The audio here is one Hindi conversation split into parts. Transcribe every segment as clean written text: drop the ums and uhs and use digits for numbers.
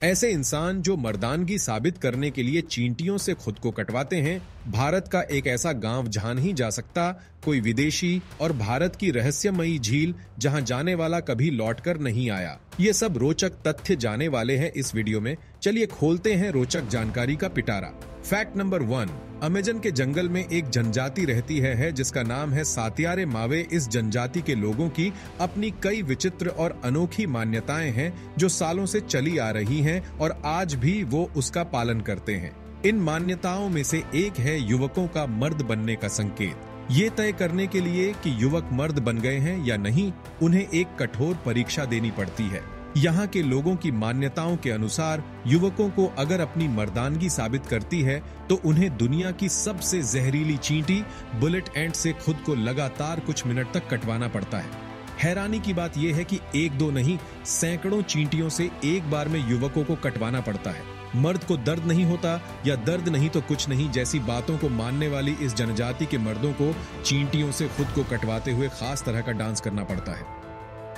ऐसे इंसान जो मर्दानगी साबित करने के लिए चींटियों से खुद को कटवाते हैं। भारत का एक ऐसा गांव जहां नहीं जा सकता कोई विदेशी, और भारत की रहस्यमयी झील जहां जाने वाला कभी लौटकर नहीं आया। ये सब रोचक तथ्य जाने वाले हैं इस वीडियो में। चलिए खोलते हैं रोचक जानकारी का पिटारा। फैक्ट नंबर 1, अमेजन के जंगल में एक जनजाति रहती है जिसका नाम है सातियारे मावे। इस जनजाति के लोगों की अपनी कई विचित्र और अनोखी मान्यताएं हैं जो सालों से चली आ रही हैं और आज भी वो उसका पालन करते हैं। इन मान्यताओं में से एक है युवकों का मर्द बनने का संकेत। ये तय करने के लिए कि युवक मर्द बन गए हैं या नहीं, उन्हें एक कठोर परीक्षा देनी पड़ती है। यहाँ के लोगों की मान्यताओं के अनुसार युवकों को अगर अपनी मर्दानगी साबित करती है तो उन्हें दुनिया की सबसे जहरीली चींटी बुलेट एंट से खुद को लगातार कुछ मिनट तक कटवाना पड़ता है। हैरानी की बात यह है कि एक दो नहीं, सैकड़ों चींटियों से एक बार में युवकों को कटवाना पड़ता है। मर्द को दर्द नहीं होता या दर्द नहीं तो कुछ नहीं जैसी बातों को मानने वाली इस जनजाति के मर्दों को चींटियों से खुद को कटवाते हुए खास तरह का डांस करना पड़ता है।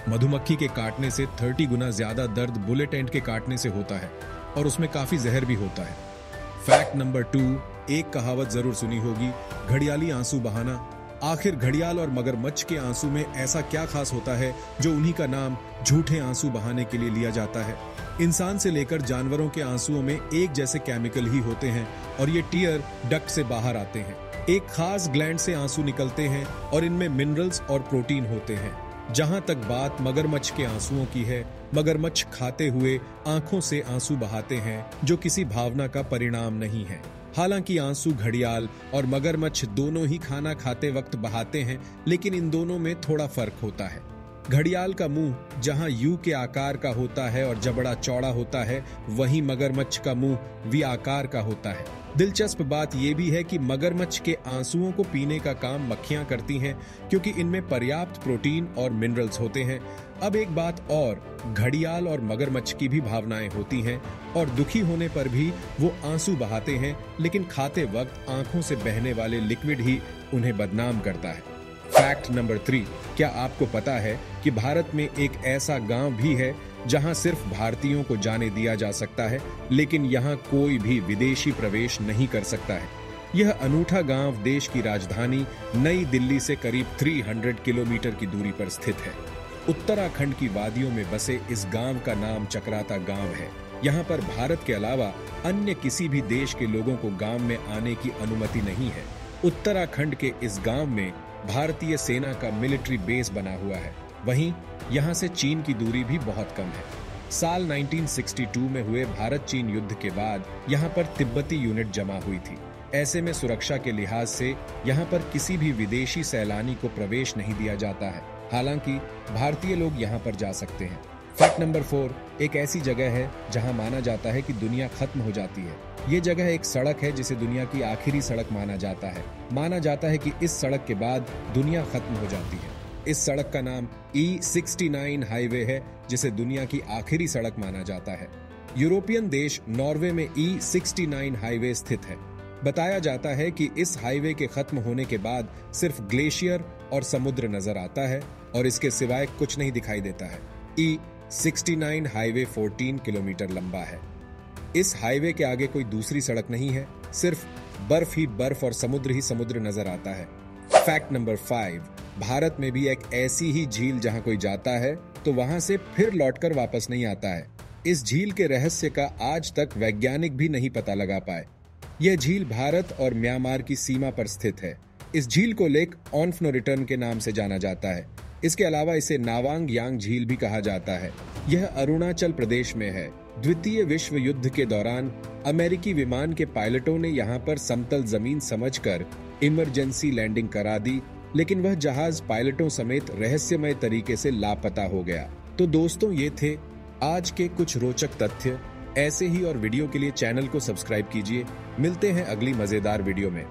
मधुमक्खी के काटने से 30 गुना ज्यादा दर्द बुलेट एंट के काटने से होता है और उसमें काफी जहर भी होता है। फैक्ट नंबर 2, एक कहावत जरूर सुनी होगी, घड़ियाली आंसू बहाना। आखिर घड़ियाल और मगरमच्छ के आंसू में ऐसा क्या खास होता है जो उन्हीं का नाम झूठे आंसू बहाने के लिए लिया जाता है। इंसान से लेकर जानवरों के आंसुओं में एक जैसे केमिकल ही होते हैं और ये टीयर डक्ट से बाहर आते हैं। एक खास ग्लैंड से आंसू निकलते हैं और इनमें मिनरल्स और प्रोटीन होते हैं। जहां तक बात मगरमच्छ के आंसुओं की है, मगरमच्छ खाते हुए आंखों से आंसू बहाते हैं जो किसी भावना का परिणाम नहीं है। हालांकि आंसू घड़ियाल और मगरमच्छ दोनों ही खाना खाते वक्त बहाते हैं, लेकिन इन दोनों में थोड़ा फर्क होता है। घड़ियाल का मुंह जहां यू के आकार का होता है और जबड़ा चौड़ा होता है, वहीं मगरमच्छ का मुंह वी आकार का होता है। दिलचस्प बात यह भी है कि मगरमच्छ के आंसुओं को पीने का काम मक्खियां करती हैं क्योंकि इनमें पर्याप्त प्रोटीन और मिनरल्स होते हैं। अब एक बात और, घड़ियाल और मगरमच्छ की भी भावनाएं होती हैं और दुखी होने पर भी वो आंसू बहाते हैं, लेकिन खाते वक्त आंखों से बहने वाले लिक्विड ही उन्हें बदनाम करता है। फैक्ट नंबर 3, क्या आपको पता है कि भारत में एक ऐसा गांव भी है जहां सिर्फ भारतीयों को जाने दिया जा सकता है, लेकिन यहां कोई भी विदेशी प्रवेश नहीं कर सकता है। यह अनूठा गांव देश की राजधानी नई दिल्ली से करीब 300 किलोमीटर की दूरी पर स्थित है। उत्तराखंड की वादियों में बसे इस गांव का नाम चक्राता गांव है। यहाँ पर भारत के अलावा अन्य किसी भी देश के लोगों को गांव में आने की अनुमति नहीं है। उत्तराखंड के इस गांव में भारतीय सेना का मिलिट्री बेस बना हुआ है। वहीं यहाँ से चीन की दूरी भी बहुत कम है। साल 1962 में हुए भारत चीन युद्ध के बाद यहाँ पर तिब्बती यूनिट जमा हुई थी। ऐसे में सुरक्षा के लिहाज से यहाँ पर किसी भी विदेशी सैलानी को प्रवेश नहीं दिया जाता है। हालांकि भारतीय लोग यहाँ पर जा सकते हैं। फैक्ट नंबर 4, एक ऐसी जगह है जहाँ माना जाता है कि दुनिया खत्म हो जाती है। ये जगह एक सड़क है जिसे दुनिया की आखिरी सड़क माना जाता है। माना जाता है कि इस सड़क के बाद दुनिया खत्म हो जाती है। इस सड़क का नाम E69 हाईवे है जिसे दुनिया की आखिरी सड़क माना जाता है। यूरोपियन देश नॉर्वे में E69 हाईवे स्थित है। बताया जाता है कि इस हाईवे के खत्म होने के बाद सिर्फ ग्लेशियर और समुद्र नजर आता है और इसके सिवाय कुछ नहीं दिखाई देता है। E69 हाईवे 14 किलोमीटर लंबा है। इस हाईवे के आगे कोई दूसरी सड़क नहीं है, सिर्फ बर्फ ही बर्फ और समुद्र ही समुद्र नजर आता है। फैक्ट नंबर 5, भारत में भी एक ऐसी ही झील जहां कोई जाता है तो वहां से फिर लौटकर वापस नहीं आता है। इस झील के रहस्य का आज तक वैज्ञानिक भी नहीं पता लगा पाए। यह झील भारत और म्यांमार की सीमा पर स्थित है। इस झील को लेक ऑन नो रिटर्न के नाम से जाना जाता है। इसके अलावा इसे नावांग यांग झील भी कहा जाता है। यह अरुणाचल प्रदेश में है। द्वितीय विश्व युद्ध के दौरान अमेरिकी विमान के पायलटों ने यहाँ पर समतल जमीन समझकर इमरजेंसी लैंडिंग करा दी, लेकिन वह जहाज पायलटों समेत रहस्यमय तरीके से लापता हो गया। तो दोस्तों, ये थे आज के कुछ रोचक तथ्य। ऐसे ही और वीडियो के लिए चैनल को सब्सक्राइब कीजिए। मिलते हैं अगली मजेदार वीडियो में।